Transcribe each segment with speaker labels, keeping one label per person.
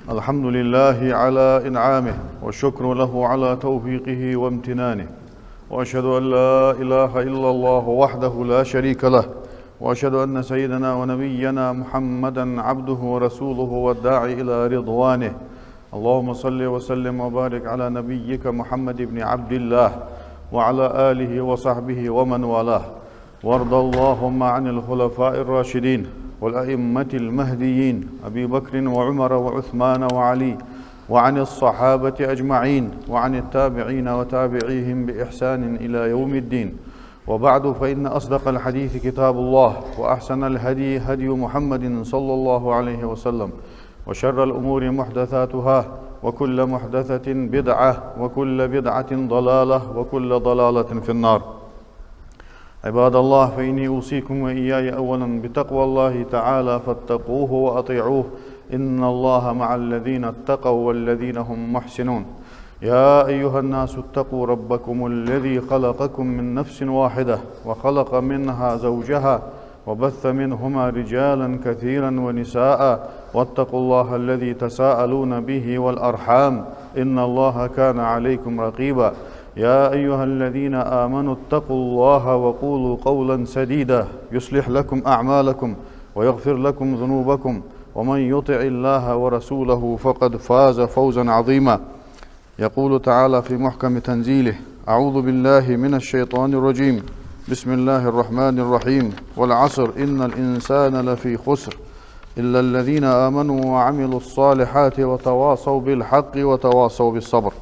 Speaker 1: الحمد لله على إنعامه والشكر له على توفيقه وامتنانه، وأشهد أن لا إله إلا الله وحده لا شريك له، وأشهد أن سيدنا ونبينا محمدا عبده ورسوله والداعي إلى رضوانه. اللهم صل وسلم وبارك على نبيك محمد بن عبد الله وعلى آله وصحبه ومن والاه، وارض اللهم عن الخلفاء الراشدين والأئمة المهديين أبي بكر وعمر وعثمان وعلي، وعن الصحابة أجمعين، وعن التابعين وتابعيهم بإحسان إلى يوم الدين. وبعد، فإن أصدق الحديث كتاب الله، وأحسن الهدي هدي محمد صلى الله عليه وسلم، وشر الأمور محدثاتها، وكل محدثة بدعة، وكل بدعة ضلالة، وكل ضلالة في النار. عباد الله، فإني أوصيكم وإياي أولا بتقوى الله تعالى، فاتقوه وأطيعوه، إن الله مع الذين اتقوا والذين هم محسنون. يا أيها الناس اتقوا ربكم الذي خلقكم من نفس واحدة، وخلق منها زوجها، وبث منهما رجالا كثيرا ونساء، واتقوا الله الذي تساءلون به والأرحام، إن الله كان عليكم رقيبا. يا أيها الذين آمنوا اتقوا الله وقولوا قولا سديدا يصلح لكم أعمالكم ويغفر لكم ذنوبكم، ومن يطع الله ورسوله فقد فاز فوزا عظيما. يقول تعالى في محكم تنزيله: أعوذ بالله من الشيطان الرجيم، بسم الله الرحمن الرحيم، والعصر إن الإنسان لفي خسر إلا الذين آمنوا وعملوا الصالحات وتواصوا بالحق وتواصوا بالصبر.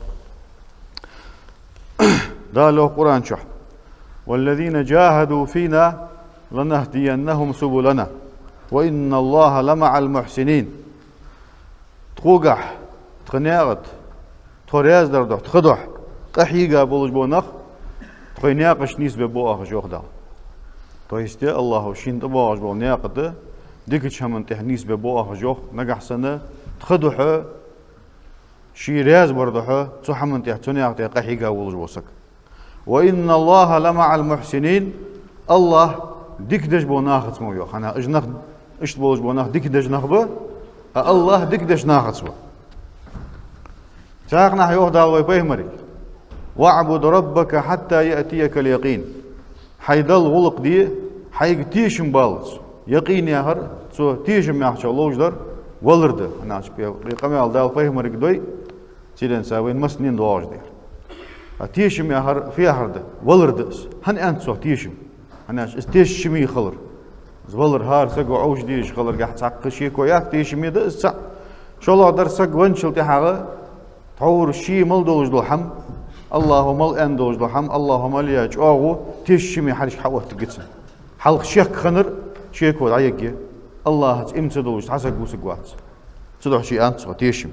Speaker 1: ده له قرآن شح: والذين جاهدوا فينا لنهدينهم سبلنا وإن الله لمع المحسنين. تقوقح تخنياغت تورياز دردح تخدح قحيقا بولج بونخ تخنياقش نسبة بوآخ جوخ دا. تويستي الله وشين تبوغش بول نياقت ديكتش همن تح نسبة بوآخ جوخ نقح سنة تخدح شي رياز بردح تحمن تح تنياقت قحيقا بولج بوسك. وإن الله لمع المحسنين. الله ديكدش بوناخ تسمو يوخ أنا اجنخ اشت بولج بوناخ ديكدش نخبه الله ديكدش ناخت سوا. ساقنا حيوه دالوي بيهمري: واعبد ربك حتى يأتيك اليقين. حيدل غلق دي حيق تيشم بالز يقين يهر سو تيشم يحشو لوجدر ولرد أنا رقمي على دال بيهمري دوي تيدن ساوين مسنين دواج دير تيشم يهر في هرد ولردس هن أنت سو تيشم أنا استيش شمي خلر زولر هار سقو عوج ديش خلر قاعد ساق شيكو ياك تيشم يد سا شو الله در سق ونشل تحاغه تعور شي مل دوج الحم اللهم الان دوج الحم اللهم لياج اوغو تيشمي حرش حوت تقتس حلق شيك خنر شيكو عيقي الله امس دوج حسق وسقوات صدح شي انت تيشم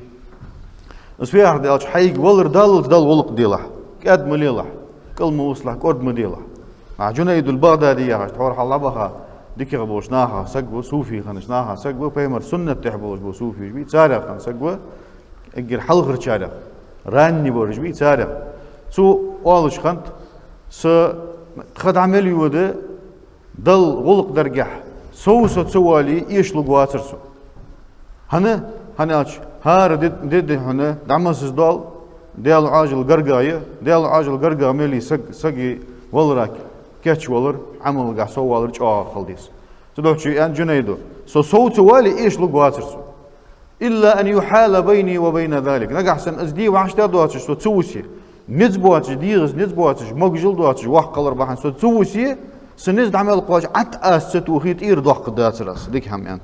Speaker 1: بس في هرد الش حيق ولر دال ولق ديله قد مليله كل موصله قد مديله مع جنيد البغدادي يا تحور حلبها ديكي غبوشناها سقو صوفي خنشناها سقو بيمر سنه تحبوش بو صوفي بي تسارع خن سقو اجر حلغر تشارع راني بورج بي تسارع سو اولش خنت س خد عمل يوده دل غلق درجح سوسو تسوالي ايش لغواتر سو هنا اش هار دد هنا دعمس دول ديال عاجل غرغايه ديال عاجل غرغا ملي سقي ولراك كاتش ولر عمل قاع سو ولر جا خلديس تدوشي ان جنيدو سو توالي ايش لغواتر سو إلا أن يحال بيني وبين ذلك. نجح سن أزدي وعشت دواتش سو تسوسي نزبواتش ديغز نزبواتش مقجل دواتش واحد قلر بحن سو تسوسي سنزد عمل قواج عت توخيت إير دوح قدات راس ديك هم أنت.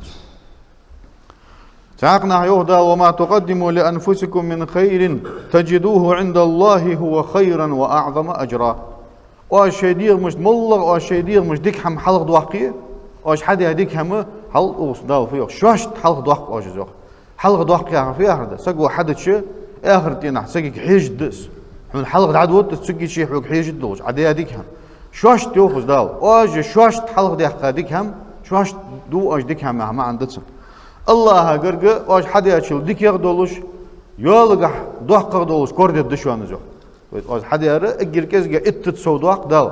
Speaker 1: تعقنا يهدى: وما تقدموا لأنفسكم من خير تجدوه عند الله هو خيرا وأعظم أجرا. واشي ديغ مش ملغ واشي ديغ مش ديك هم حلق دوحقية واش حدا هديك هم حلق اوس دال فيوخ شاشت حلق دوحق واش زوخ حلق دوحق يا في اخر ده سقوا حد شيء اخر تينا سقي حيج دس من حلق عدوت تسقي شيء حق حيج دوج عدي هديك هم شاشت يوخز دال واج شاشت حلق دي هديك هم شاشت دو اج ديك هم ما عندتس الله غرغ واش حدا يشل ديك يغدولش يولغ دوحق دولش كورد دشوان زو واش حدا ير اجركز ات تصودوق دال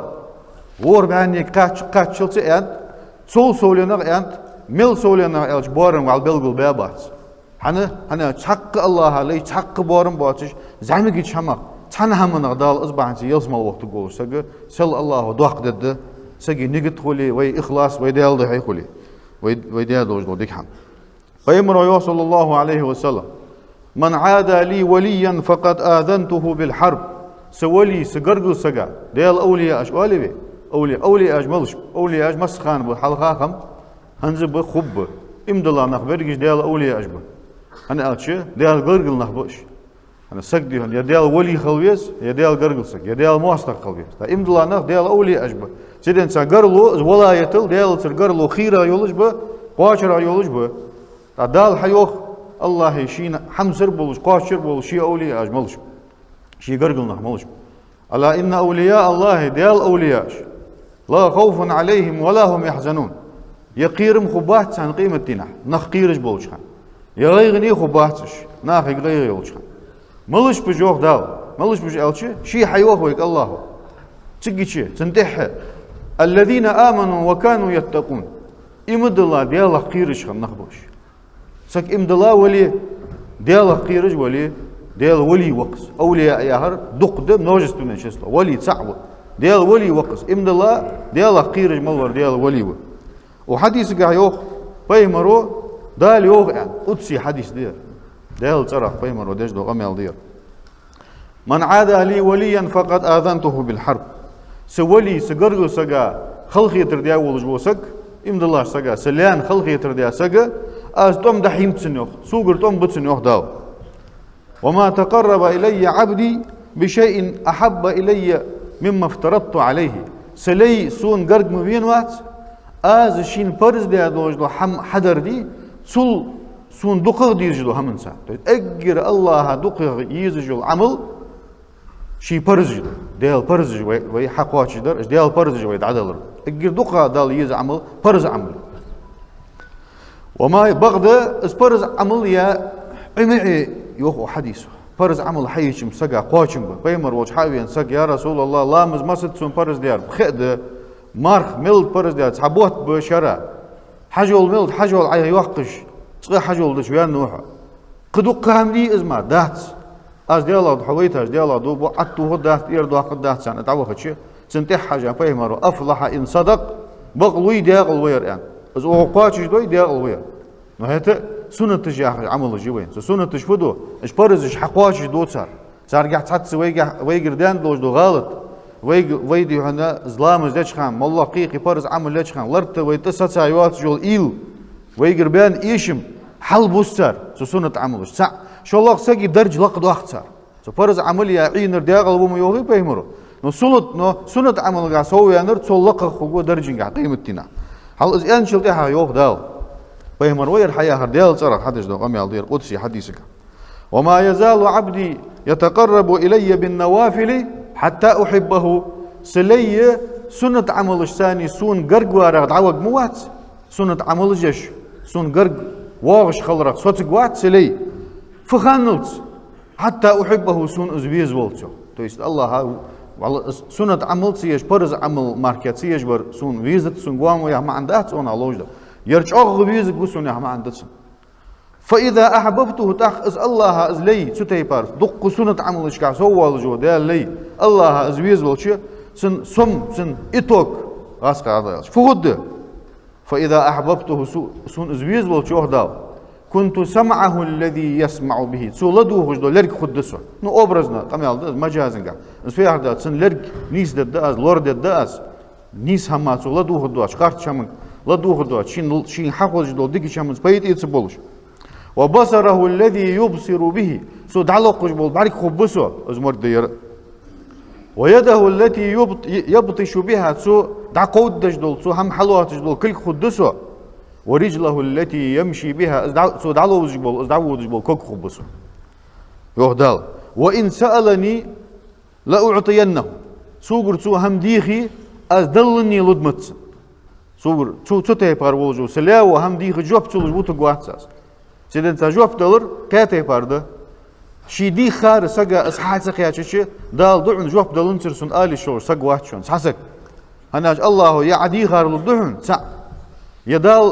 Speaker 1: ور باني قاچ شلت انت سول سولينر انت مل سولينا إلش بورن وعلى بلغل بابات هنا تحق الله عليه تحق بورن باتش زعمك يتشمق تحنا هم نغدال أصبح أنت يلسما وقت قول سل الله دوق ضد سجي نجت خلي وي إخلاص ويدال ده خلي ويدال دوج ديك هم فيمر صلى الله عليه وسلم من عادى لي وليا فقد آذنته بالحرب سولي سجرجل سجا ديال أولياء أش أولي أولياء أش ملش أولياء أش مسخان بحلقاهم هنزب خب إمدلا نخبرجش ديال أولياء أش أنا أتشي ديال جرجل نخبش أنا سجدي هن يا ديال ولي خلويس يا ديال جرجل سج يا ديال مواستق خلويس إمدلا نخ ديال أولياء أش سيدنا سجرلو ولايتل ديال سجرلو خيرة يولج قاشرة يولج دال حيوخ الله يشين حمسر بولش قاشر بولش شي أولياء أش ملش شي جرجل نخملش ألا إن أولياء الله ديال أولياء لا خوف عليهم ولا هم يحزنون يقيرم خبات عن قيمة دينا نخقيرش بولش خان يغيغني خباتش ناخ يغيغ يولش خان ملش بجوخ دال ملش بج ألشي شي حيوخ ويك الله تجي شي تنتح الذين آمنوا وكانوا يتقون إمد الله ديال قيرش خان نخبوش سك إمد الله ولي ديال قيرش ولي ديال ولي وقس أولياء يهر دقدم نوجس من شسلا ولي صعب ديال ولي وقس إمد الله ديال قيرج ملور ديال ولي وحديث قاع يوخ بيمرو دال يوخ يعني قدسي حديث ديال صرف بيمرو ديش دو غميل دير من عادى لي وليا فقد آذنته بالحرب سولي سقرقو سقا خلقي ترديا ولجو سق إمد الله سقا سليان خلقي ترديا سقا از توم دحيم تسنيوخ سوقر توم بتسنيوخ داو وما تقرب إلي عبدي بشيء أحب إلي مما افترضت عليه سلي سون قرق مبين وات آز شين برز دي دوجلو حم حدر دي سول سون دقق ديجلو همن سا أجر الله دقق يزجل عمل شي برز جلو ديال برز جوي وي حقواتش در ديال برز جوي عدل أجر دقق دال يز عمل برز عمل وما بغض اس برز عمل يا عمي يوخو حديثه فرز عمل حيشم سقا قواشم بيمر وجه حاوين سق يا رسول الله لامز مسد سون فرز ديار خد مارخ ميل فرز ديار صحبوت بشرا حجول ميل حجول عي يوقش صغ حجول دش ويا نوح قدوق همدي ازما دات از ديالا حويت از ديالا دو بو عتو دات ير دو قد دات سنه تعوخش سنتح حاجه بيمر افلح ان صدق بغلوي ديال وير يعني از او قواتش دوي ديال وير نهته سنة تجاه عمل جوين سنة تشفدو إيش برز إيش حقواش دو صار قاعد تحت ويجر دان دوج دو غلط ويدي هنا زلام زدش خام والله قيقي برز عمل ليش خام لرت ويتصل سايوات جول إيل ويجر بان إيشم حل بوستر سنة عملش شو الله ساقي درج لقد وقت صار برز عمل يا عين ردياغ البوم يوغي بيمرو نو سنة عمل قاعد سوي أنر تسلق خو درجين قاعد قيمتنا هل إز أنشلتها يوغ داو بيمر وير حياة ديال صرخ حدث دو قمي دير قدسي حديثك وما يزال عبدي يتقرب إلي بالنوافل حتى أحبه سلي سنة عمل الثاني سون قرق وارغ عوق موات سنة عمل جش سون قرق واغش خلرق صوتك وات سلي فخانلت حتى أحبه سون أزبيز والتو تويست الله سنة عمل سيش برز عمل ماركت سيش بر سون فيزت سون قوام ويا ما عندها سون علوج ده يرجع غبيز بوسون يا ما عندتسن فإذا أحببته تأخذ الله أزلي ستيبار دق سنة عملش كع سوى الجو ده لي الله أزويز والشي سن إتوك غاسك هذا فهد فإذا أحببته سن أزويز والشي داو كنت سمعه الذي يسمع به سولدوه جدو لرك خدسه نو أبرزنا قميال ده مجازنجا في هذا سن لرك نيس ده لورد ده نيس هما سولدوه ده شكارت شمن لدوه ده شين حقوج ده ديك شمن بيت يتصبولش وبصره الذي يبصر به سو دعلقش بول بارك خبسه أزمر دير ويده التي يبطش بها سو دعقود دجدول سو هم حلوات دجدول كل خدسه ورجله التي يمشي بها سو دعلوج بول ازدعوج بول كوك خبسه يهدال وإن سألني لأعطينه سوغر سو هم ديخي أزدلني لدمت سوغر سو تيبار ولجو سلاو هم ديخي جوب تلوج بوتو قواتساس سيدن تجوب دولار كاتي بارده شي دي خار سجا اصحات سقياتشي دال دعن جوب دولن ترسون آلي شور سق واتشون حسك أنا الله يعدي خار الدهن سع يدال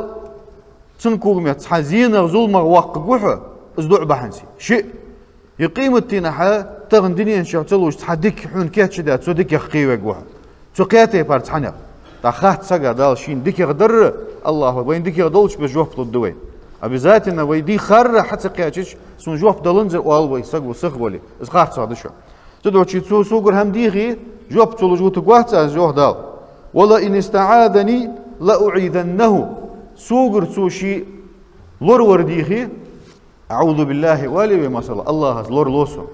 Speaker 1: تنكوغمت حزينة ظلمة وق جوحة ازدوع بحنسي شيء يقيم التنحة تغندني إن شاء الله تحدك حون كات شدات سو ديك يخقيوه جوحة سو كاتي بارت حنا تاخات سجا دال شين ديك يقدر الله وين ديك يقدرش بجوف الدوين обязательно ويدي خر حتى قياتش سون جوف دلنزر والوي سجو سخولي اسخات صاد شو تدو تشي سو سوغر هم ديغي جوف تولو جو تقوات جوه دال ولا إن استعاذني لأعيذنه سوغر سوشي لور ورديخي أعوذ بالله والي ومسألة الله لور لوسو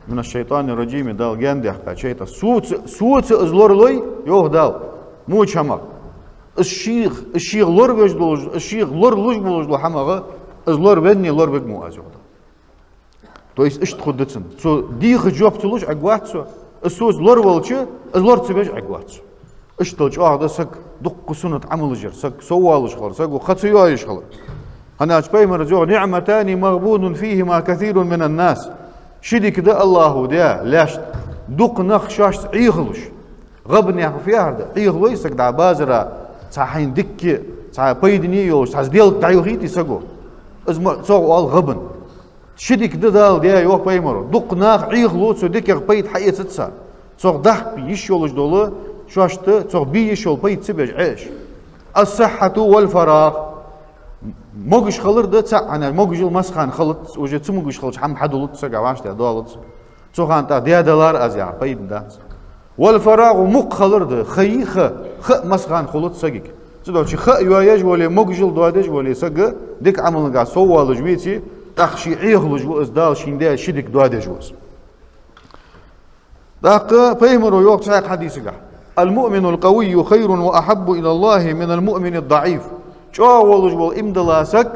Speaker 1: من الشيطان الرجيم دال جاندي حقا شيطان سوت لور لوي يوه دال مو شمال الشيخ لور بجدولج الشيخ لور لوج بولج حماغه لور بني لور بك مو أزوه то есть إيش تخدتن سو ديخ جوب تلوج عقوات سو السوز لور والش لور تبج عقوات سو إيش تلوج هذا سك دق سنة عمل جر سك سوالش خلر سك وخطيايش خلر أنا أشبه مرجوع نعمتان مغبون فيهما كثير من الناس شدي كده الله ده لاش دق نخشاش عيغلش غبني في هذا عيغلوي سك دا بازرا صحين دك صح بيدني يوش صح ديال تعيغيتي سكو اسمع صو غبن شدي كده ده يوق بيمر دق نخ عيغلو سو دك بيد حقيقة تسا صو ده بيشولش دولة شاشته صو بيشول بيد سبج عيش الصحة والفراغ موجش خلر ده تاع أنا موجش المسخان خلط وجد سو موجش خلط حم حدولت سجع واش ده دولت سو خان تا $10 أزيع بيد ده والفراغ مق خلر ده خ مسخان خلط سجع سو شيء خ يواجه ولا موجش الدوادج ولا سجع ديك عمل قا سو والج بيتي تخشي عيغلج وإصدال شين شدك دوادج وس داق بيمر يوقت ساق حديثك المؤمن القوي خير وأحب إلى الله من المؤمن الضعيف شاولج والإمدلاسك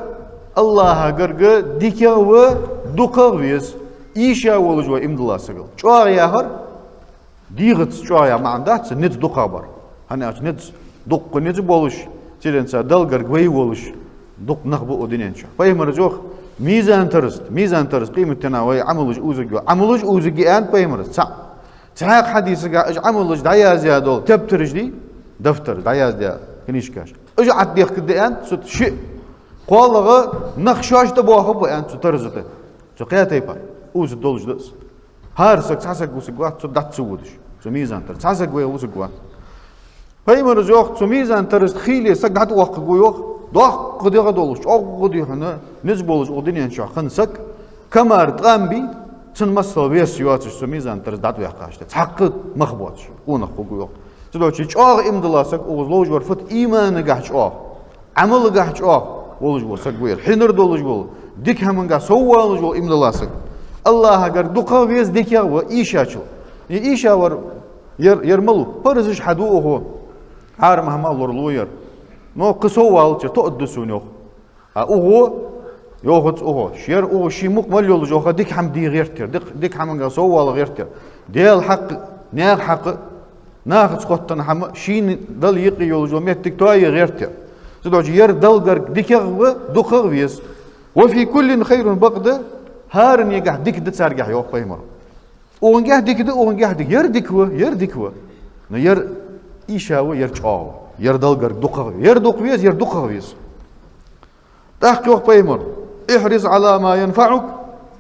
Speaker 1: الله قرق ديكا ودقاويس إيشا ولج والإمدلاسك شاء ياهر ديغت شاء ما عندها نت دقابر هنا نت دق نت بولش تيرنسا دل قرق وي ولش دق نخبو أدينشا فهم رجوخ ميزان ترس قيمة تناوي عملج أوزج أنت فهم رجوخ ساق حديثك عملج دعياز يا دول تبترج دي دفتر دعياز دي كنيشكاش اجا عديخ كده انت ست شيء قالغا نخشاش تبوها بو انت ترزته سقياتي با اوز دولج دس هارسك تحسك وسقوات دات سودش ميزان ترس تحسك وي وسقوات فاي مرزوق ميزان ترس خيلي سق دات وق قويوخ ضخ قديغ دولش او قدي هنا نزبولج اودين شو خنسك كمار تغامبي تنمسل بيس يواتش ميزان ترس دات ويقاش تحقق مخبوطش ونخ قويوخ تدوشي شاغ إمدلاسك أوزلوج ورفت إيمان جاه شاغ عمل جاه شاغ ولج بول سقوير حنر دولج بول ديك هم جاه سوالج بول إمدلاسك الله أجر دقة بيز ديك يا وإيشا شو إيشا ور يرملو برزش حدوه عار مهما لورلوير نو قسوالج تقدسون يوخ أوه يوخت أوه شير أوه شي مقبل يولج أوه ديك هم دي غيرتر ديك هم جاه سوال غيرتر ديال حق نير حق ناخذ سقطنا حما شين دل يقي يولج وميتك تواي غيرته تدوج ير دلقر ديكغ دقغ بيس وفي كل خير بقدة هارن يقع ديك دتسار قح يوق بيمر ونقح ديك دو ونقح ديك ير ديكوا ير إيشاو ير تشاو ير دلقر دقغ ير دقغ بيس تحكي يوق بيمر احرص على ما ينفعك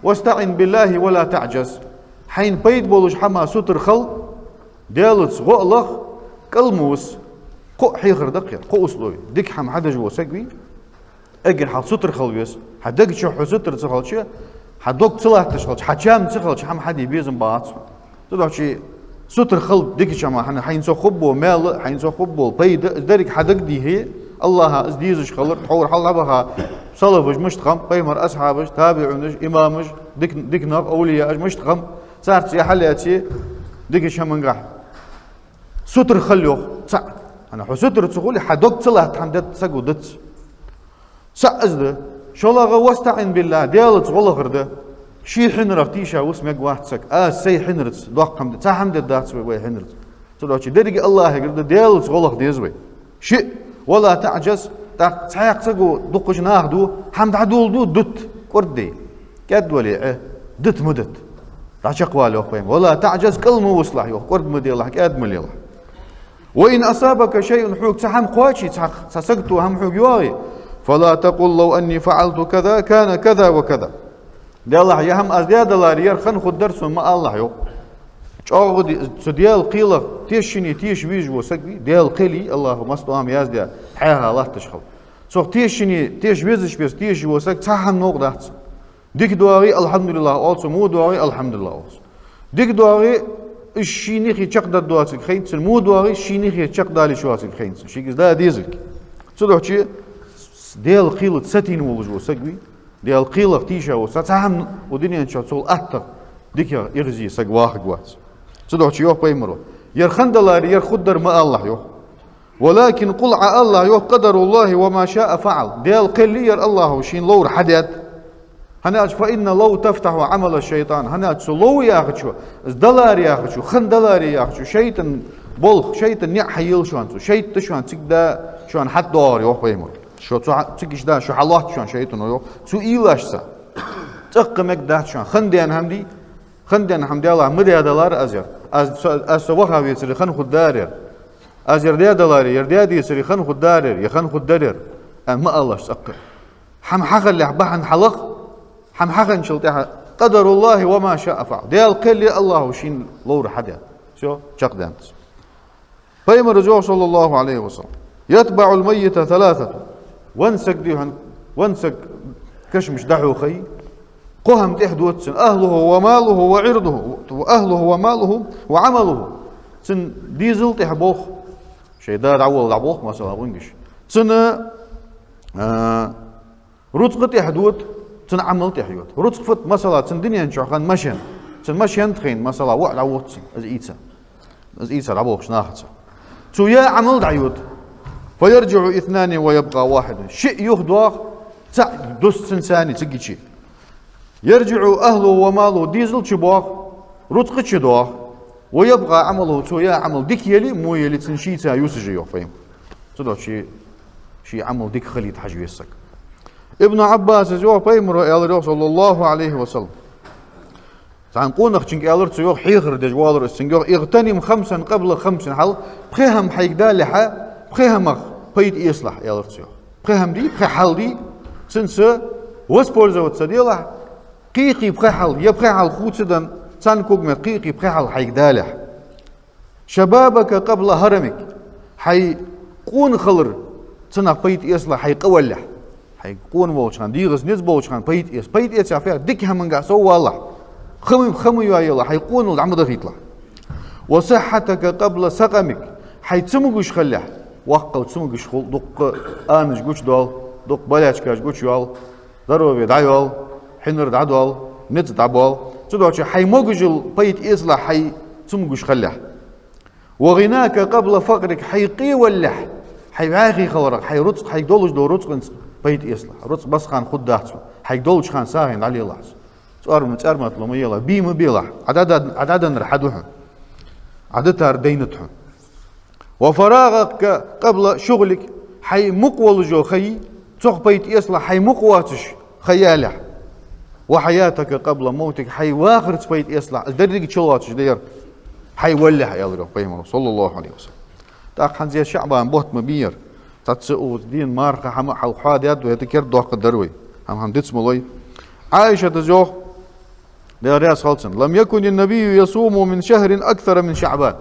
Speaker 1: واستعن بالله ولا تعجز حين بيد بولج حما ستر خل ديالت غلق كلموس قو حيخر دقيق قو أسلوي ديك حم حدا جوا سقوي أجر حال ستر خلويس حدق شو حستر تخلش حدق صلاح تشخلش حجام تخلش حم حد يبيزن بعض تدعو شيء ستر خل ديك شما حنا حين سو خبو مال حين سو خبو بيد ذلك حدق دي هي الله ازديزش خلر تحور حلا بها صلفج مشتخم بيمر أصحابش تابعونش إمامش ديك ناب أولياء مشتخم صارت يا حلياتي ديك شمنجح ستر خليوخ سا أنا حستر تقولي حدق صلاة حمدت سجودت سأزده شلغة واستعن بالله ديالت غلا غرده شي حنرف تيشا واسمك واحد سك سي حنرت ضاق حمد سا حمد دات وي حنرت تلوشي درجي الله يقول ديالت غلا ديزوي شيء ولا تعجز تا سايق سجو دقش ناخدو حمد عدول دت كردي كد ولي دت مدت راشق والو قيم ولا تعجز كل مو وصلح يو كرد مدي الله كاد ملي الله وإن أصابك شيء حوك سحم قواشي سسقتو هم حوك يواغي فلا تقل لو أني فعلت كذا كان كذا وكذا. دي الله يهم أزدياد دلار خن خد درس ما الله يو شاغد سديال قيلة تيشني تيش بيجو سقي ديال قيلي الله مستوام يازديا حياها الله تشخل سو تيشني تيش بيزش بيز تيش وسق تحن نقدات ديك دواري الحمد لله also مو دواري الحمد لله also ديك دواري الشيني خي تشقد دواتك خينس مو دواري الشيني خي تشقد على شواتك خينس شيء ده ديزلك صدق شيء ديال قيلة ستين وجو سقي ديال قيلة تيشا وستحن ودنيا نشاطول أكتر ديك يرزي سق واحد واس صدق شيء يوه بيمرو يرخن دلار يرخدر ما الله يوه ولكن قل على الله يوه قدر الله وما شاء فعل ديال قلير الله وشين لور حدد هناج فإن لو تفتح عمل الشيطان هناج لو ياخذ شو دلار ياخذ شو خن دلار ياخذ شو شيطان بول شيطان نحيل شو أنتو شيطان شو أنت كده شو أن حد دار يوه بيمرو شو تيجيش ده شو حلات شو شيطان يوه شو إيلاش سا تقمك ده شو خنديان همدي خنديان همدي الله مدي دلار أزير از سوخا ويسري خن خد دارير از يردي دلاري يردي دي يسري خن خد دارير يخن خد دارير ما الله سقر حم حقل لحبحن حلق حم حقن شلتها قدر الله وما شاء فعل ديال قل الله وشين لور حدا شو شق دانت فيما رجوع صلى الله عليه وسلم يتبع الميت ثلاثة وانسك ديهن وانسك كشمش دحو خي قهم تحدوت سن أهله وماله وعرضه وأهله وماله وعمله سن ديزل تحبوخ شيء دار عول عبوخ مثلا وينجش سن رزق تحدوت سن عمل تحيوت رزق فت مثلا سن دنيا نشوخان مشين سن مشين تخين مثلا وعد عوت سن از إيسا عبوخ شناخت سو يا عمل دعيوت فيرجع اثنان ويبقى واحد شيء يخدوخ دوس سن ثاني تسقي شيء يرجع أهله وماله ديزل شباخ رزق شدوخ ويبقى عمله سويا عمل ديك يلي مو يلي تنشيتا يوسجي يوفيم صدق شي عمل ديك خليت حاج يسك ابن عباس جو بيمر يا صلى الله عليه وسلم تعنقون خشنك يالر تسيو حيخر دجوالر السنجور اغتنم خمسا قبل خمس حل بخيهم حيقدا لحا بخيهم بيت يصلح يالر تسيو بخيهم دي بخي حل دي سنس وسبولزا وتسديله قيقي بخحل يبخحل خوتدن تنكوك من قيقي بخحل حيقدالح شبابك قبل هرمك حي قون خلر تنا بيت يصلح حي قولح حي قون ووشان ديغس نز بوشان بيت يس عفير ديك هم قاسو والله خمي يا يلا حي قون العمد يطلع وصحتك قبل سقمك حي تسمقش خلح وقل تسمقش خل دق انج قوش دول دق بلاش قوش يال ضروري دايول حنر دعوال نت دعوال تدوش حي موجل بيت إصلاح حي تمجش خلح وغناك قبل فقرك حي قي ولح حي عاخي خورك حي رزق حي دولش دو رزق بيت إصلاح رزق بس خان خد دهتو حي دولش خان ساهن علي الله تأر مطلوم يلا بيم بيلا عددا رحدوها عددها ردينتهم وفراغك قبل شغلك حي مقول جو خي تخ بيت إصلاح حي مقواتش خيالح وحياتك قبل موتك حي واخر تبيت يصلح درجة شلواتش دير حي ولح يا الله بيمر صلى الله عليه وسلم تاق حنزي شعبان بوت مبير تتسقو دين مارقة حما حوحاد يد ويتكر دوق الدروي هم ديت سمولي عائشة تزوح ديرياس خالصن لم يكن النبي يصوم من شهر أكثر من شعبان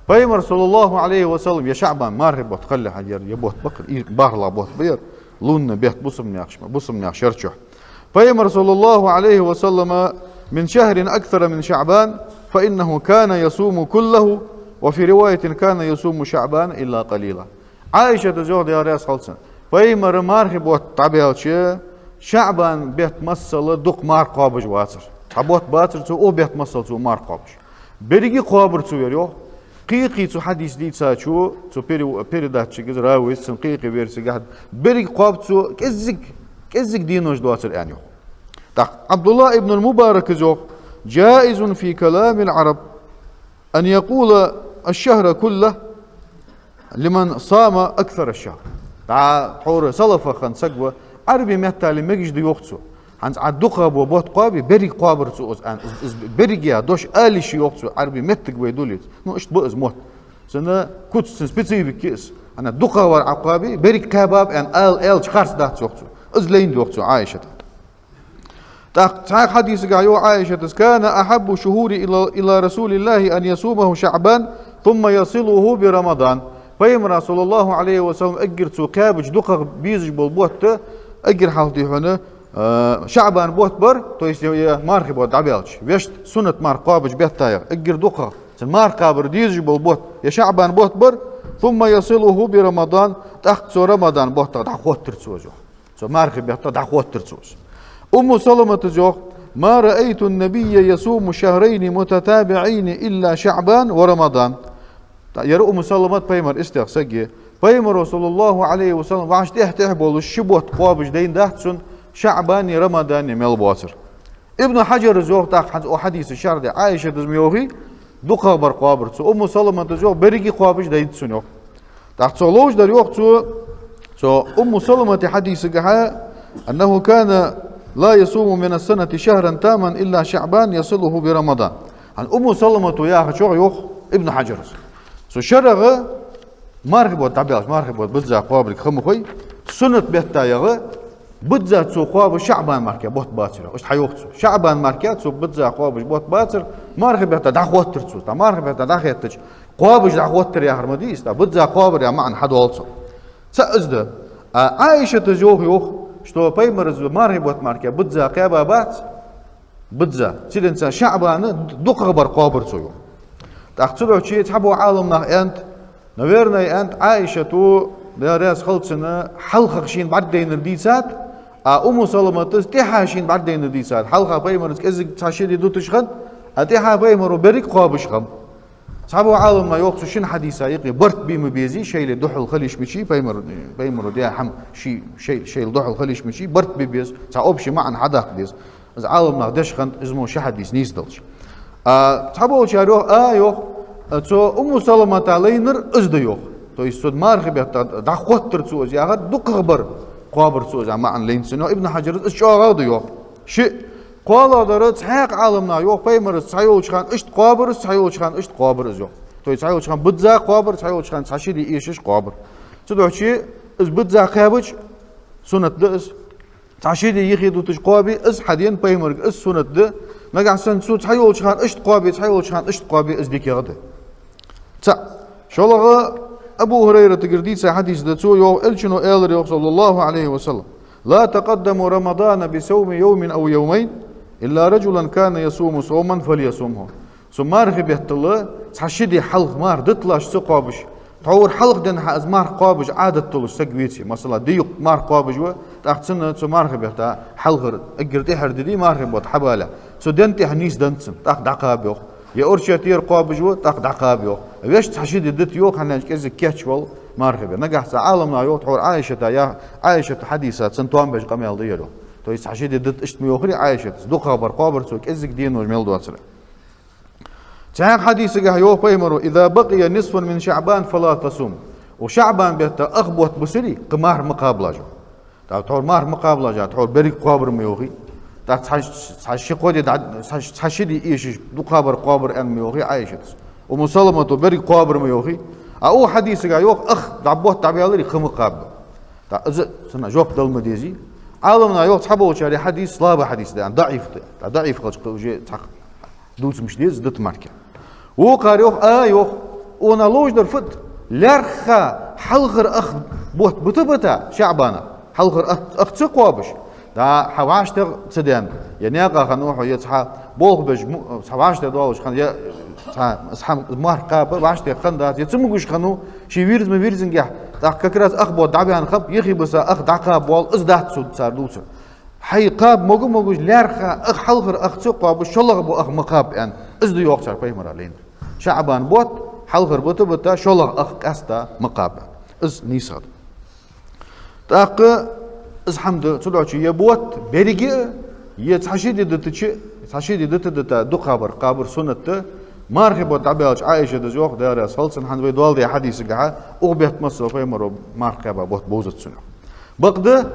Speaker 1: بيمر صلى الله عليه وسلم يا شعبان مار بوت خلي حجر يبوت بقر بارلا بوت بير لون بيت بصم ناخشرشح فيمر صلى الله عليه وسلم من شهر أكثر من شعبان فإنه كان يصوم كله وفي رواية كان يصوم شعبان إلا قليلا عائشة تزوج يا رياس خلصنا فيمر مارخب وطبيعة شعبان بيت مسل دق مار قابج واتر حبوت باتر تو او بيت مسل تو مار قابج بريجي قابر تو يريو قيقي تو حديث دي تساچو تو بيري دات شيغز راويس سن قيقي بيرسي قاعد بريجي قاب تو كزك دينوش دواتر يعني عبد الله ابن المبارك زوق جائز في كلام العرب أن يقول الشهر كله لمن صام أكثر الشهر حور سلفة خان سقوة عربي مهتا لمجد يوقتسو هانز عدوقاب وبوت قابي بري قابر سوز بريجيا دوش آليش يوقتسو عربي مهتك ويدوليت نو اشت بؤز موت سنة كتس سبيسيفيك كيس أنا دقة ورعقابي بريك كباب أن آل شخص ده تسوقته أزلين دوقته عائشة تعال حديث قايو عائشة كان أحب شهور إلى رسول الله أن يصومه شعبان ثم يصله برمضان فيمر صلى الله عليه وسلم أجر كابج دقة بيزج بالبوت أجر حالتي هنا شعبان بوت بر تويس مارخ بوت عبيلش ويشت سنة مارخ قابج بيت تاير أجر دقة مارخ قابر ديزج بالبوت يا شعبان بوت بر ثم يصله برمضان تحت رمضان بوت دعوت ترتوجو مارخ بيت دعوت ترتوج أم سلمة زوج ما رأيت النبي يصوم شهرين متتابعين إلا شعبان ورمضان يرى أم سلمة بيمر استغسقي بيمر رسول الله عليه وسلم وعش تحبول الشبوت قابج دين دهتسون شعبان رمضان ملبوتر ابن حجر زوج تاق حديث الشهر دي عائشة دزميوغي دقة برقابر أم سلمة زوج بريقي قابج دين تسونيو تاق صلوج در يوقتو أم سلمة حديثها أنه كان لا يصوم من السنة شهرا تاما إلا شعبان يصله برمضان عن أم سلمة يا شو يوخ ابن حجر شرغ مارغبوت تعبيرش مارغبوت بتزا قابل خمخوي سنة بيتا يغ بتزا تسو قاب شعبان ماركا بوت باتر اش حيوقت شعبان ماركا تسو بتزا قاب بوت باتر مارغبوت دعوتر تسو مارغبوت داخيتج قاب دعوتر يا هرمديس بتزا قاب يا معن حد والص سأزد عائشة تجوه يوخ شتو بيمرز مارغبوت ماركا بتزا قابا بات بتزا تلنسا شعبان دقة برقابر تسو تأخذوا شيء تحبوا عالمنا أنت نويرنا أنت عائشة تو دارس خلصنا حلقة شين بعدين الديسات أم سلمة تستحى شين بعدين الديسات حلقة بيمرز كذا تشيدي دو تشخد أتحى بيمرو بريك قابش خم تحبوا عالمنا يوقف شين حديثة يقي برت بيم بيزي شيء لدحل خليش مشي بيمرو ده حم شيء لدحل خليش مشي برت بيبيز تعوبش معن حدا بيز إذ عالمنا دش خند اسمه شحديث نيسدلش تحبوا شارو يوخ تو أم سلمة علينر أزديوخ تو يسود مارخ بيت دعوت ترتوز يا غد دق خبر قابر تسوز معن لينسنو ابن حجر إشوا غاديوخ شيء قال درت حق عالمنا يوخ بيمر سايوش خان إشت قابر سايوش خان إشت قابر إزيوخ تو سايوش خان بدزا قابر سايوش خان ساشيدي إيشش قابر تدو شيء إز بدزا قابج سنة دس ساشيدي يخيدو تشقابي إز حدين بيمر إز سنة د نجع سنسو تحيوش خان إشت قابي تحيوش خان إشت قابي إز ديك غده شلغ أبو هريرة تقرديت حديث دتسو يو إلشنو إلري صلى الله عليه وسلم لا تقدم رمضان بصوم يوم أو يومين إلا رجلا كان يصوم صوما فليصومه ثم رغب يحتل تحشدي حلق مار دتلاش سقابش تعور حلق دن حاز مار قابج عادة تلش سقويتي مثلا ديق مار قابج و تحسن ثم رغب يحتا حلق أجرتي حردي مار رغب حبالة سدنتي حنيس دنتسن تاخ دعقابيو يا أرشيتير قابجو تاخ دعقابيو ويش تحشد الدت يوك حنا كذا كيتشول مارخبه نجح عالمنا يوك تحور عائشة يا عائشة حديثات سنتوان بج قميل ديرو تو يتحشد الدت اشت ميوخري عائشة دو خبر قابر تو كذا دين وجميل دواتر تعال حديث يوك بيمرو إذا بقي نصف من شعبان فلا تصوم وشعبان بيت أخبوت بسري قمار مقابلة جو تحور مار مقابلة جو تحور بريك قابر ميوخي تحشقودي تحشدي إيش دو خبر قابر أن ميوخي عائشة ومسلمة بري قابر ميوخي أو حديث يوخ أخ دعبوت تعبيالري خم قابل إذا سنة جوب دل مديزي عالمنا يوخ تحبوا شاري حديث لابا حديث ده ضعيف خلص وجه تحق دوس مش ديز دت ماركة وقار يوخ يوخ ونالوج در فت لرخا حلغر أخ بوت بتبتا شعبانا حلغر أخ تقوابش دا حواش تر تدين يعني أقا خنوحو يتحا بولغ بج حواش تر دوالش خن يا أصحاب مار قابة واش تر خن دا يتسموش خنو شي ويرز ما ويرزن جح دا ككراز أخ بود دعبي خب يخي بس أخ دعقاب بول إزدات سود صار دوسر حي قاب موجوج لارخا أخ حلغر أخ تقواب شلغ بو أخ مقاب يعني إزدو يوقصر بيمر علينا شعبان بوت حلغر بوت بتا شلغ أخ كاستا مقاب إز نيساد تاق الحمد تلو شيء يبوت بريجي يتحشيد دتشي تحشيد دتا دو قابر سنة مارخبوت عبيالش عائشة دزوخ داري أصفلسن حن بيدوال دي حديث قاعد أغبيت مصر فيمرو مارخبا بوت بوزت سنة بقدر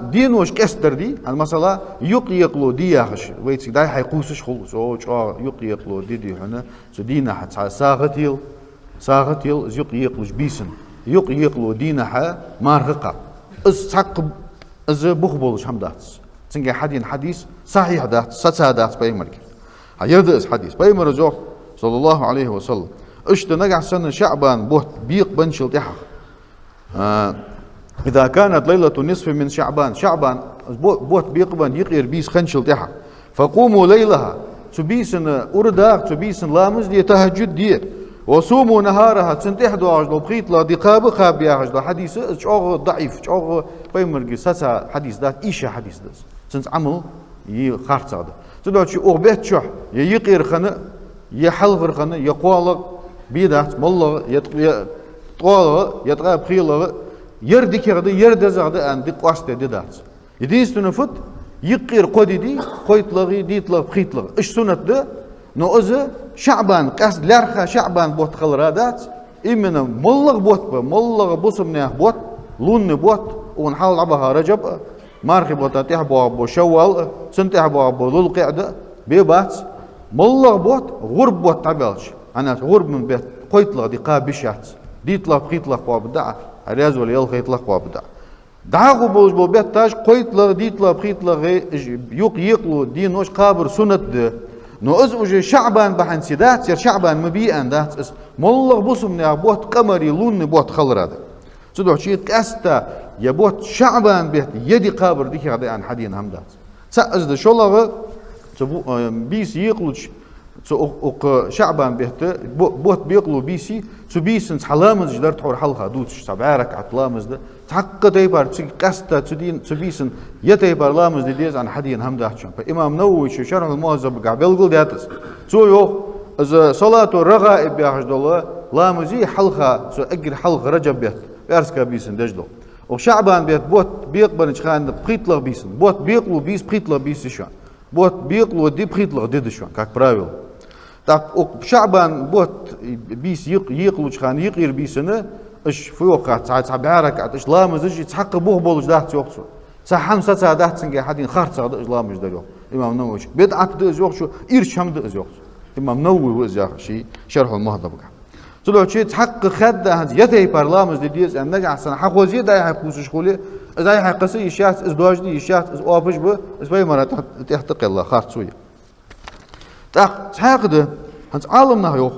Speaker 1: دين وش كستر دي المسألة يقلو دي ياخش ويتسك داي حيقوسش خلص يقلو دي هنا سو دينا حتى ساغتيل يقلوش بيسن يقلو دينها مارغقا از حق از بخ بولش هم دات تنجي حديث صحيح دات ستا دات بيمرك هيرد از حديث بيمر جو صلى الله عليه وسلم اشت نجع سنة شعبان بوت بيق بنشل تحا إذا كانت ليلة نصف من شعبان بوت بيق بن يقير بيس خنشل تحا فقوموا ليلها تبيسن أرداق تبيسن لامز دي تهجد دي وصوموا نهارها تنتحدوا عجلو بخيط لا دقاب خاب يا عجلو حديث اشعوغ ضعيف اشعوغ بيمرقي ساسا حديث دات إيشا حديث دات سنس عمل يخارت هذا تدعو شي أغبيت شح يقير خنا يحلغر خنا يقوالق بيدات مالله يطوالق يتغى بخيلق يردك يردزغد أن دقواسته دات يدينستون فت يقير قدي دي قيتلغي ديتلغ بخيتلغ اش سنة ده نوزه شعبان قصد لارخا شعبان بوت خلرادات إمنا ملغ بوت ملغ بوسمناه بوت لون بوت ونحاول عبها رجب مارخي بوت تحبوا أبو شوال سنتحبوا أبو ذو القعدة بيبات ملغ بوت غرب بوت تعبالش أنا غرب من بيت قيتلغ دي قابشات ديتلغ بخيتلغ وابدع عرياز ولا يلغ يتلغ وابدع دعاغو بوج بو بيت تاج قيتلغ ديتلغ بخيتلغ يقلو دينوش قابر سنة ده نو از اوجه شعبان بحن سيدات سير شعبان مبيئن دات اس ملغ بوسم بوت قمري لون بوت خلراد تدعو شي قاستا يبوت شعبان بيت يدي قابر ديكي غدي عن حدين هم دات سأز ده شولغ بيس يقلوش اوق شعبان بيت بوت بيقلو بيسي بيسن حلامز جدار تحور حلقه دوتش سبع ركعه لامز ده تحق تيبار قاستا تدين بيسن يتيبار لامز ديز عن حدين هم دات امام نووي شرح المهذب قابل داتس يو از صلاه الرغائب يا حجدول لامزي حلقه اجر حلقه رجب بيت ارسكا بيسن دجدو وشعبان بيت بوت بيقبل خان بخيتلغ بيسن بوت بيقلو بيس بخيتلغ بيس شو بوت بيقلو دي بخيتلغ ديد شو как правило так شعبان بوت بيس يقلو خان يقير بيسنه اش فوق ساعات بعرك اش لامز اش تحق بوه بولج دات يوقسو صحن ساعه دات سنجي حدين خارص اش لامز دلو امام نووي بدعت دز يوقسو ارشم دز يوقسو امام نووي وزا شي شرح المهذب تلو شي تحق خد هز يتي برلامز ديز ان نجع سنه حقوزي دا يحقوس شغولي اذا يحقسي يشات از دواجدي يشات از اوبش بو از باي مرات تحتق الله خارصويه تاق تحقد هنز عالمنا يوخ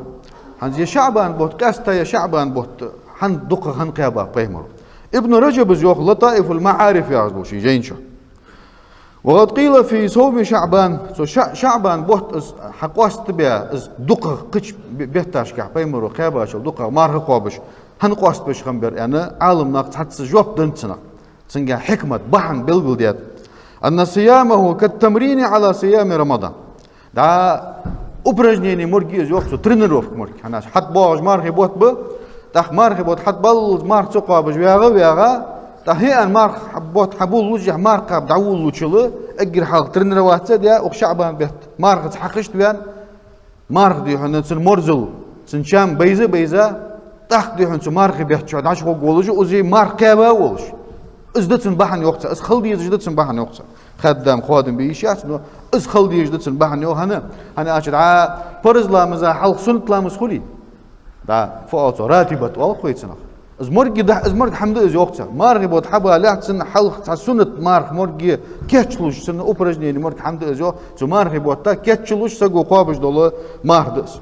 Speaker 1: هنز يا شعبان بوت قاستا يا شعبان بوت هن دق هن قيابا بيمر ابن رجب يوخ لطائف المعارف يا عزبو شي جينشو وقد قيل في صوم شعبان شعبان بوت حقواست بيا از دق قش بيتاش كح بيمر قيابا شو دق مار قوبش هن قواست بش خمبر يعني عالم ناقص حتى جوب دنتنا تنجا حكمة بحن بلغل ديات أن صيامه كالتمرين على صيام رمضان دا упражнение مرجي يوقسو тренировка مرجي هناش حد باج مارخي بوت ب تاخ مارخي بوت حد بل مارخ تقوا بج وياغا تاهي ان مارخ بوت حبول وجه مارخ دعول وشلو اجر حال ترنروات ديا وشعبان بيت مارخ تحقشت بيان مارخ دي هن سن مرزل سن شام بيزا تاخ دي هن مارخ بيت شو داش خو غولجو اوزي مارخ كابا ولش ازدتن بحن يوقتا از خلدي ازدتن بحن يوقتا خدام خادم بيشات نو از خلدي ازدتن بحن يو هنا اشد ع فرز لا مزا حلق سنت لا مسخولي دا فوت راتبه وال خويتنا از مرغي ده از مرغ حمد از يوقتا مارغي بوت حبا لا سن حلق تاع سنت مارغ مرغي كيتشلوش سن اوبرجني مرغ حمد از يو تو مارغي بوت تا كيتشلوش سغو قابش دول ماردس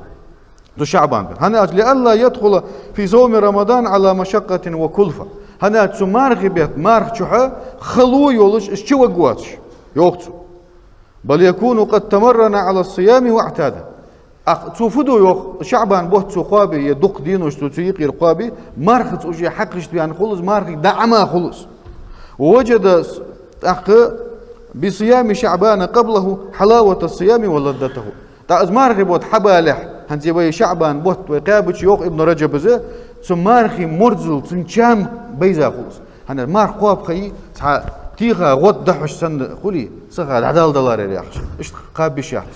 Speaker 1: دو شعبان هنا لألا يدخل في صوم رمضان على مشقة وكلفة هنا تمارغي بيت مارغ شحا خلو يولش اشتوى قواتش يوقتو بل يكون قد تمرن على الصيام واعتاد تفدو يوخ شعبان بوت سقابي يدق دينوش تسيق يرقابي مارغ تجي حقش بيان خلص مارغ دعما خلص ووجد بصيام شعبان قبله حلاوة الصيام ولذته تاز مارغ بوت حبالح هنزي بي شعبان بوت وقابش يوخ ابن رجب زه مارغي مرزل تنشام بيزا خلص هنا مارغ قاب خي تيغا غد دحش سن خلي صغار عدال دولار ياخش اش قابش ياخش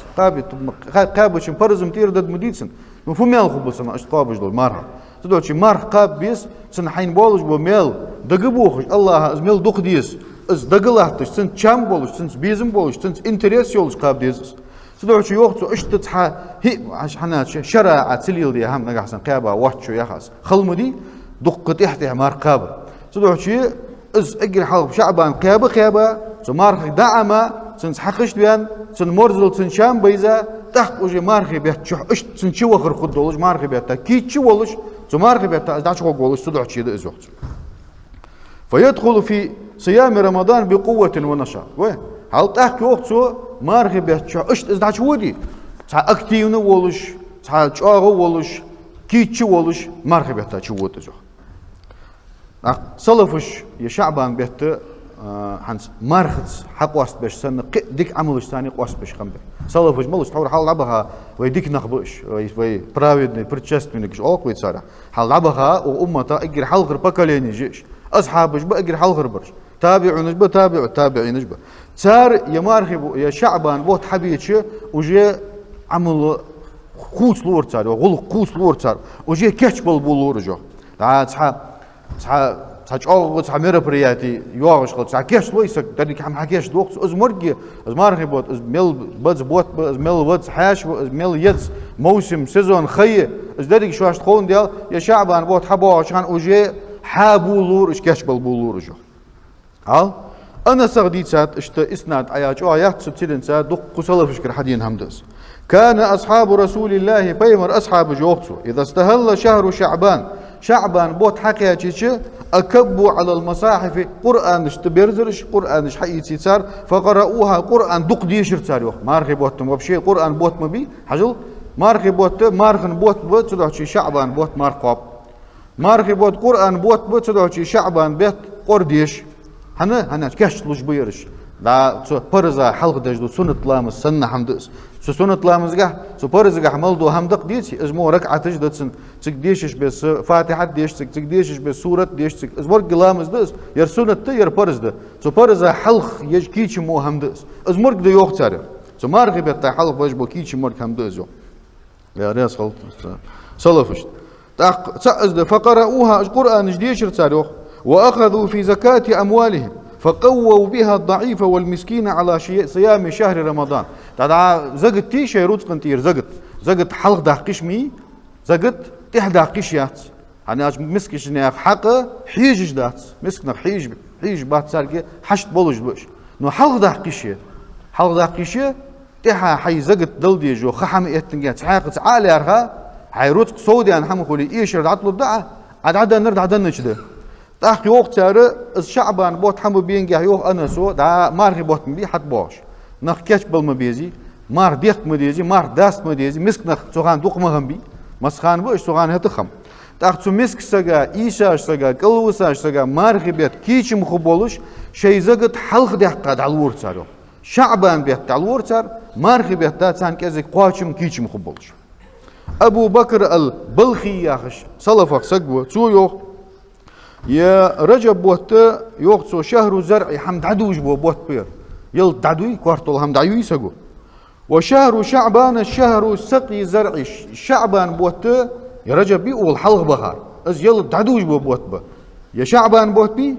Speaker 1: قابش فرزم تير دد مديتسن مفهوم يال خبص ما اش قابش دول مارغ تدوشي مارغ قاب بيس سن حين بولش بو ميل دغبوخ الله از ميل دوخ ديس از دغلاتش سن چام بولش سن بيزم بولش سن انتريس يولش قاب ديس تدوشي يوختو اش تتح هي حنا شرع تليل دي هم نغحسن قابا واتشو ياخس خلمدي دق تحت مار قابر صدق شيء از اجر حلق شعبان قيابة مارخ دعمة سنس حقش بيان سن مرزل سن شام بيزا تحت وجه مارخي بيت شو اش سن شو وخر خد دولش مارخي بيت كي شو ولش مارخي بيت دا شو قولش صدق شيء ده ازوقت فيدخل في صيام رمضان بقوة ونشاط وين هل تحكي وقت سو مارخي بيت شو اش دا شو ودي تا اكتيفنا ولش تا شو ولش كي شو ولش مارخي بيت شو ودي صلفش يا شعبان بيت هنس مارخت حق واست باش سنة ديك عملش ثاني واست باش خمبه صلفش ملوش تحور حال لعبها ويديك نخبش وي براودني برتشست منك اوك ويت صار حال لعبها وامتا اجر حلغر بكليني جيش اصحابش باجر حلغر برش تابعوا نجبه تابعين نجبه صار يا مارخب يا شعبان بوت حبيتش وجي عمل خوص لور صار وغل خوص لور صار وجي كاتش بول جو صح تاج ميرا برياتي يواغش خلص كاش لويسك دارك هم حكيش دوقت از مرجي از مارخي بوت از ميل بدز بوت از ميل بدز حاش از ميل يدز موسم سيزون خي از دارك شواش تخون ديال يا شعبان بوت حبو عشان اوجي حابو لور اش كاش بالبولور جو هل انا سغديت سات اشت اسناد ايات ستين سات دق قصلا فشكر حدين همدس كان اصحاب رسول الله بيمر اصحاب جوقتو اذا استهل شهر شعبان بوت حكي تشي أكبوا على المصاحف قرآن اشتبرزرش قرآن حقيقي صار فقرأوها قرآن دق ديشر صار مارخي بوت مبشي قرآن بوت مبي حجل مارخي بوت مارخن بوت تدعشي شعبان بوت مارقاب مارخي بوت قرآن بوت تدعشي شعبان بيت قرديش هنا كاش لوش بيرش لا برزا حلق دجدو سنة لامس سنة حمدس سنة لامس جه برزا حملدو همدق ديتي ازمو ركعة تجدتسن تقديشش بس فاتحة ديش تقديشش بس سورة ديش ازمرق لامس دس ير سنة ير برز ده برزا حلق يج كيتش مو همدس ازمرق ده يوخ تاريخ مارغي بيتا حلق بجبو كيتش مرق همدس جو يا رياس خلط صلفش تأز فقرأوها القرآن جديش تاريخ وأخذوا في زكاة أموالهم فقووا بها الضعيف والمسكين على صيام شهر رمضان تدعى زقت تي شيروت قنتير زقت حلق داقش مي زقت تحداقش يات يعني مسكش ناف حق حيجش دات مسكنا حيج بات سالكي حشت بولج بش نو حلق داقش تها حي زقت دلدي جو خحم اتنجات حاقت عالي ارها حيروت سعودي ان حمو خولي ايش عطلو دعا عاد نرد عاد نشده تحكي وقت سارة الشعبان بوت حمو بينجح يوه أنا سو دا مارغي بوت مبي حت باش نخ كاش بالمبيزي مار ديق مديزي مار داست مديزي مسك نخ سوغان دوق مغمبي مسخان بوش سوغان هتخم تحت مسك سجا إيشاش سجا كلوساش سجا مارغي بيت كيش مخبولش شيء زقت حلق دحت دالور سارو شعبان بيت دالور سار مارغي بيت دا سان كذا قاشم كيش مخبولش أبو بكر البلخي ياخش صلفك سجوا سو يوه يا رجب بوت يوقتو شهر زرع حمد عدوج بوت بير يل دعدوي كوارتول حمد عيوي سقو وشهر شعبان الشهر سقي زرع شعبان بوت يا رجب بي والحلق بهار از يل دعدوج بوت با يا شعبان بوت بي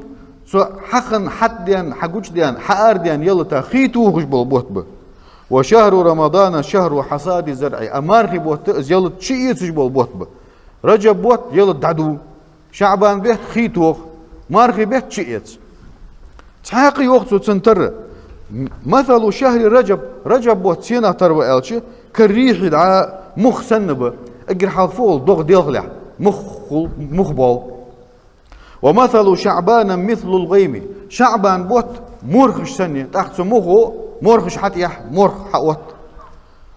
Speaker 1: سو حقن حديان حقوش ديان حار ديان يل تخيتو خش بوت با وشهر رمضان شهر حصاد زرع امارخي بوت از يل تشيتش بوت با رجب بوت يل دعدو شعبان بيت خيتوخ مارخي بيت شئت تحقي وقت تنتر مثل شهر رجب بوت سينا تروى الشي كالريح دعا مخ سنبه اجر حالفول دوغ ديغلع مخبول ومثل شعبان مثل الغيم شعبان بوت مرخش سنة تحت مخو مرخش حتيح مرخ حقوت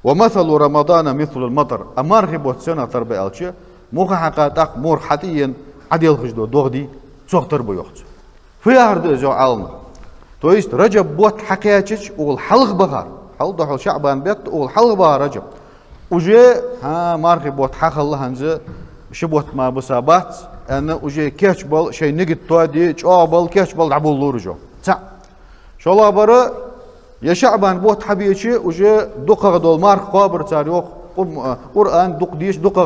Speaker 1: ومثل رمضان مثل المطر امارخي بوت سينا تروى الشي مخ حقاتك مرخ حتيين عديل خجدو دوغدي سوختر بيوخت في هرد جو عالنا تويست رجب بوت حكايتش والحلق بغار حل دحل شعبان بيت والحلق بغار رجب وجي مارخي بوت حق الله هنزه شبوت ما بسابات انا وجي كيشبل شي نقد تودي جوابل كيشبل عبول لورجو تا شو الله برا يا شعبان بوت حبيتشي وجي دقه دول مارخ قابر تاريخ قرآن دق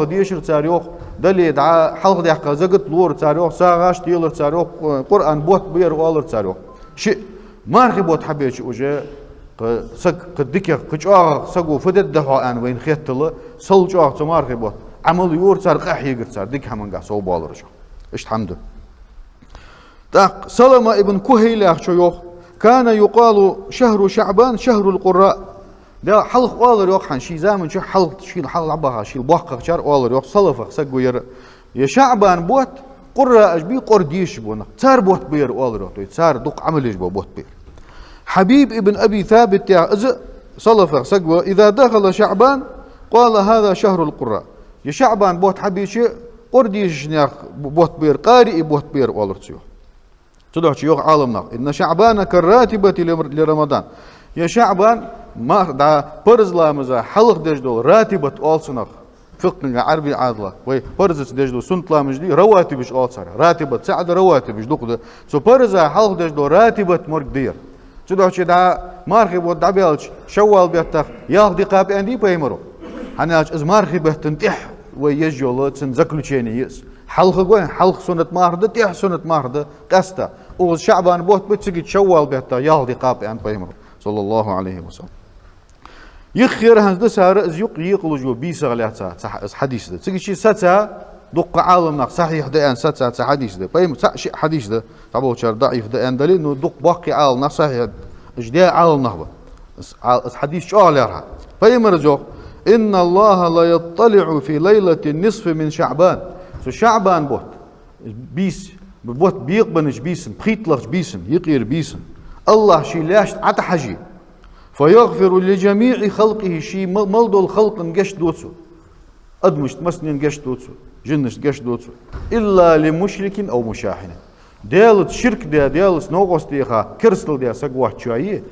Speaker 1: ديش تاريخ دلي دعا حلق دحق زقت لور تاريخ ساغاش ديلر تاريخ قرآن بوت بير والر تاريخ شيء مارخي بوت حبيتش وجي سق قدك قجاغ سقو فدد دحو ان وين خيتله سلجاغ تمارخي بوت عمل يور تار قحي قرتار ديك همن قا سو بالرجو اشتحمده تاق سلمة ابن كهيل شيوخ كان يقال شهر شعبان شهر القراء ده حلق والر يوخ حن شي زمن شو حلق شيل حلق عبها شيل بوخ شار والر يوخ صلفه سقو يا شعبان بوت قراء اجبي قرديش بونا صار بوت بير والر تو صار دق عملش بوت بير حبيب ابن ابي ثابت يا از صلفه سقو اذا دخل شعبان قال هذا شهر القراء يا شعبان بوت حبيش قرديش ناخ بوت بير قارئ بوت بير والر تيو تدعو يوغ عالمنا إن شعبان كالراتبة لرمضان يا شعبان ما دا برز لامزا حلق دجدو راتبة أولسنخ فقنا عربي عادلة وي برز دجدو سنت لامجدي رواتبش أولسر راتبة سعد رواتبش دوق سو برزا حلق دجدو راتبة مرق دير تدعو دا مارخي بود دعبيالش شوال بيتخ ياخ دي قاب اندي بيمرو هناش از مارخي بيتنتح ويجيولو تنزكلو تشيني يس حلق قوين حلق سنة مارده تيح سنة مارده قستا وشعبان بوت بتسقي شوال بيتا يالدي قاب ان بيمر صلى الله عليه وسلم يخير هند سار از يقلو جو بيسا غلاتها حديث ده تسقي شي ستا دق عالمنا صحيح ده ان ستا حديث ده بيم شي حديث ده تبو شر ضعيف ده ان دليل انه دق باقي عالمنا صحيح اجدا عالم نهبه حديث شو عليها بيمر جو ان الله لا يطلع في ليله النصف من شعبان شعبان بوت بيس بوت بيقبنش بيسن بخيتلغش بيسن يقير بيسن الله شي لاش عتا حجي فيغفر لجميع خلقه شي ملدو الخلق نقش دوتسو ادمشت مسنين نقش دوتسو جنش نقش دوتسو الا لمشرك او مشاحن ديالت شرك ديالت نوغوس ديخا كرستل ديا سقوات شوية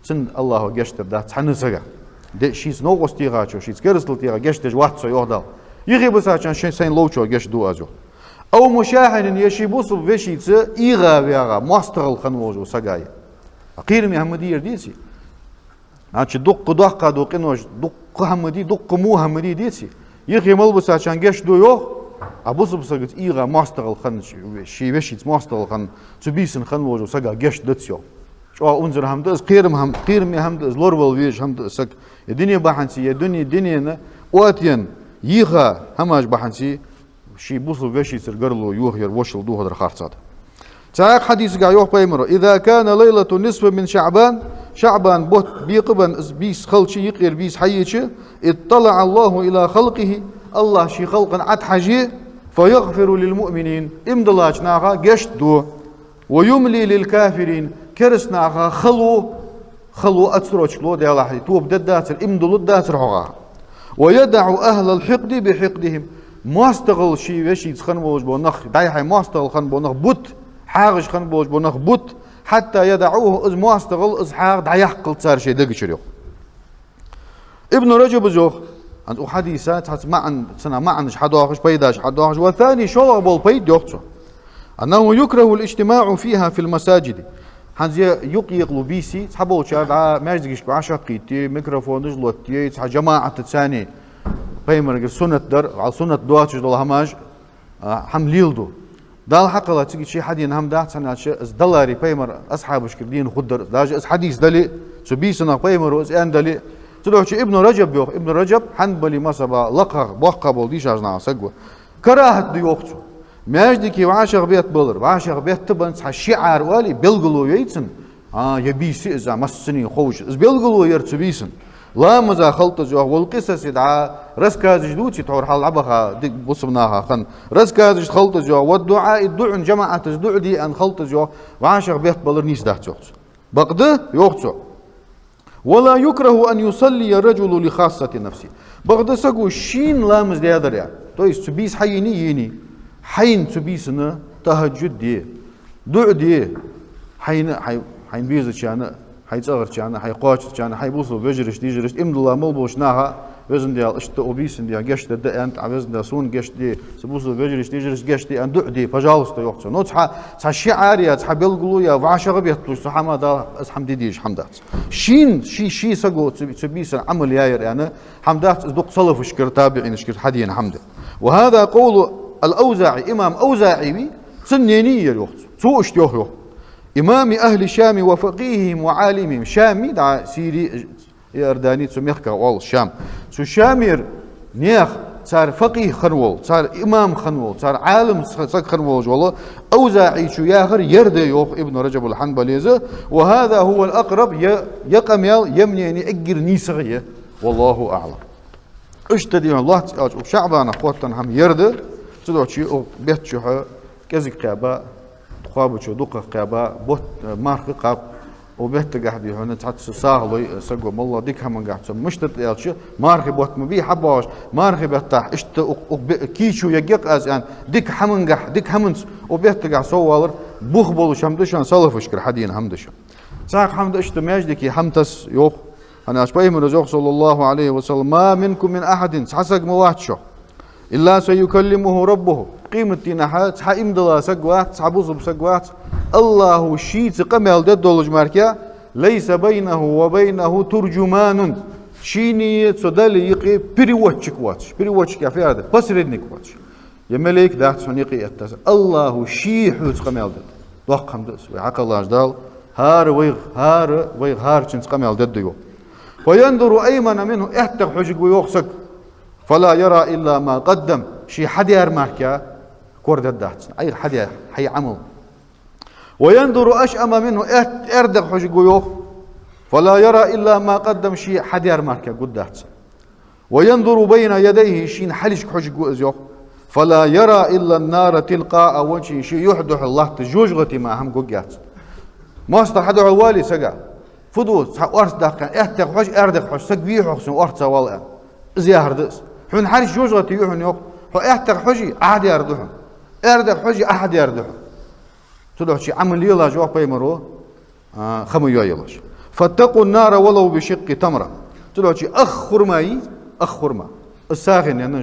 Speaker 1: سن الله قشتر دا تحنسقا دي شيز نوغوس ديخا شو شيز كرستل ديخا قشتر واتسو يوهدال يغي بسا شان سين لوچو قش دو ازو او مشاحن يشي بوصل بشيتس ايغا بيغا ماسترل خنوجو سقايا اقير محمدي يرديسي ناتش دق دوقنوش دق حمدي دق مو حمدي ديسي يغي ملبسا شان قش دو يوخ ابوصل بسا ايغا ماسترل خن شي بشيتس ماسترل خن تبيسن خنوجو سقا قش دتسيو شو انزر حمد قير محمد لوربل ويج حمد سك الدنيا بحنسي الدنيا واتين يغا هماج بحنسي شي بوصل بشي سرقرلو يوهير وشل دو هدر خارصات تعاق حديث قا يوح بيمرو إذا كان ليلة النصف من شعبان بوت بيقبن بيس خلشي يقير بيس حييش اطلع الله إلى خلقه الله شي خلقا عد حجي فيغفر للمؤمنين امدلاج ناغا قشت دو ويملي للكافرين كرس ناغا خلو أتسروش لو دي الله توب داتر امدلو داتر حقا ويدع أهل الحقد بحقدهم ما استغل شيء وشي خن بوج بونخ داي ما استغل خن بونخ بوت حاغش خن بوج بونخ بوت حتى يدعوه از ما استغل از حاغ داي قل صار شيء دق شريو ابن رجب زوخ عند حديثات معا سنه معا حداخش بيداش حداخش والثاني شو بول بيد يوختو انه يكره الاجتماع فيها في المساجد حنزي يقلو بيسي صحابو شارع ماجدش عشقيتي ميكروفون جلوتي جماعه ثاني بيمر سنة در على سنة دواتش دول هماج حمليلدو دال حقلا تيجي شي حدين هم دات سنة شيء دلاري بيمر أصحابش كردين خدر داج أس حديث دلي سبيسنا بيمر وأس أن دلي تلو شي ابن رجب بيوخ ابن رجب حنبلي مصبا لقى بوقا بولديش أجنا سقوة كراهة ديوختو ماجدكي وعاشق بيت بلر وعاشق بيت تبن شعار والي بلغلو ييتسن يبيسي إذا مسني خوش إز بلغلو يرتبيسن لا مزا خلط جو والقصص يدعى رسكاز جدوتي تور حال عبها ديك بصبناها خن رسكاز خلط جو والدعاء الدع جماعة الدع دي ان خلط جو وعاشق بيت بلر نيس داحت يوختو بقده يوختو ولا يكره ان يصلي الرجل لخاصة نفسه بقده سقو شين لامز دي هذا يعني تويس تبيس حيني يني حين تبيسنا تهجد دي دع دي حين بيزت شانه حيتصغر كان حيقاش كان حيبوصل بجرش ديجرش امد الله ملبوش ناها وزن ديال اشت اوبيسن ديال قشت انت عوزن ديال سون قشت دي سبوصل بجرش ديجرش قشت دي ان دعدي فجالس يوقت نو تصح شعاريا تصح بلغلو يا وعشغ بيطلش صحما دا اسحم ديديش حمدات شين شي سقو تبيس عمل ياير يعني حمدات دق صلف شكر تابعين شكر حدين حمد وهذا قول الاوزاعي امام اوزاعي سنيني الوقت سو اشتيوه إمام أهل الشام وفقيههم وعالمهم شامي دا سيري يرداني تسميخ كوال الشام سو شامير نيخ صار فقيه خنول صار إمام خنول صار عالم خنول والله أوزاعي شو ياخر يرد يوخ ابن رجب الحنبلي وهذا هو الأقرب يقمل يمني أجر نيسغية والله أعلم اشتدي الله شعبنا قوتنا هم يرد تدعو شيء بيت شو كذك قابا تقابل شو دقة قابا بوت مارك قاب وبيت قاعد يهون تعت ساغلو سقوا والله ديك هم قاعد مش تتقالش مارك بوت مبي حباش مارك بيتاح اشت كيشو يجيك از يعني ديك حمنقح ديك حمنس وبيت قاعد سوالر بوخ بولش همدشان سلفش كر حدين همدش صاحب حمد اشت ماجدك حمتس يوخ أنا أشبه من رزق صلى الله عليه وسلم ما منكم من أحد حسق مواتشو إلا سيكلمه ربه قيمة تنحات حائم دلا سقوات حبوز بسقوات الله شيء قمل ددولج ماركيا ليس بينه وبينه ترجمان شيني صدل يقي بريوتشك واتش بريوتشك يا في هذا بس ردنك واتش يا ملك ده سنيقي التاس الله شيء حوت قمل دد ضخم دس وعقل الله جدال هار ويغ شنس قمل دد وينظر أيمن منه احتق حجق ويوخسك فلا يرى إلا ما قدم شي حديار ماركا كورد الدهت أي حديار حي عمل وينظر أشأم منه اردق حجق ويوخ فلا يرى إلا ما قدم شي حديار ماركا قد دهت وينظر بين يديه شين حلش حجق ويوخ فلا يرى إلا النار تلقاء وجهه شي يحدح الله تجوجغتي ما هم قجات ما استحدع الوالي سقا فدوس أرس داخل احتق حج اردق حج سقبيه حسن أرس والله زياهر دس حين حرش جوجغتي يوحن يوخ هو احتق حجي أحد يردهم اردق حجي أحد يردهم تدعو شي عمل يلا جوا بيمرو خمو يلاش فاتقوا النار ولو بشق تمرة تدعو شي أخر ما الساغن يعني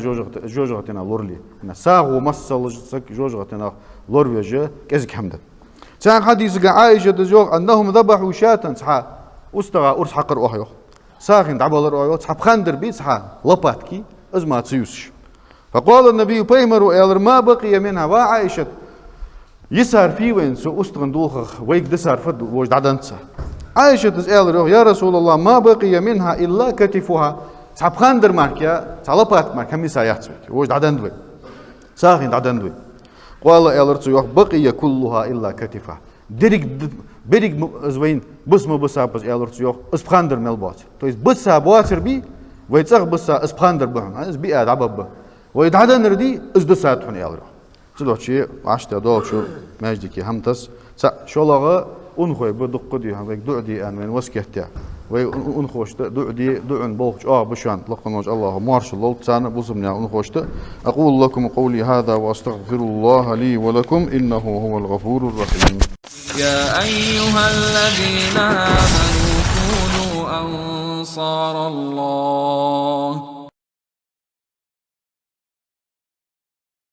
Speaker 1: جوجغتنا لورلي أنا ساغو مصل جوجغتنا لوربيجي كذك حمد كان حديث عائشة تزوج أنهم ذبحوا شاة صحا واستغى أرس حقر أحيوخ ساخن دعبال الرؤية صحب خندر بيت صحا لباتكي أزمات سيوسش فقال النبي بيمر إيلر ما بقي منها وعائشة يسار في وين سو أستغن دوخ ويك دسار فد وجد عدنسا عائشة تسأل يا رسول الله ما بقي منها إلا كتفها صحب خندر ماركيا صلبات مارك هم يسايحتك وجد عدندوي ساخن عدندوي قال إيلر سو بقي كلها إلا كتفها بريك زوين بس ما بس أبز إيلر سو أسبخندر ملبات تويس بس أبواتر بي ويتصغ بس أسبخندر بهم أنا بيئة عبب ويدعدن ردي أزدسات هون إيلر تلو شيء عشت دول شو ماجدك همتس شو لغة أنخوي بدق قدي هم دعدي أن من وسكتة وأنخوش دعدي دعن بوش بشان لقنوج الله مارش الله تسانا بوزمنا أنخوشت أقول لكم قولي هذا وأستغفر الله لي ولكم إنه هو الغفور الرحيم.
Speaker 2: يا أيها الذين آمنوا كونوا أنصار الله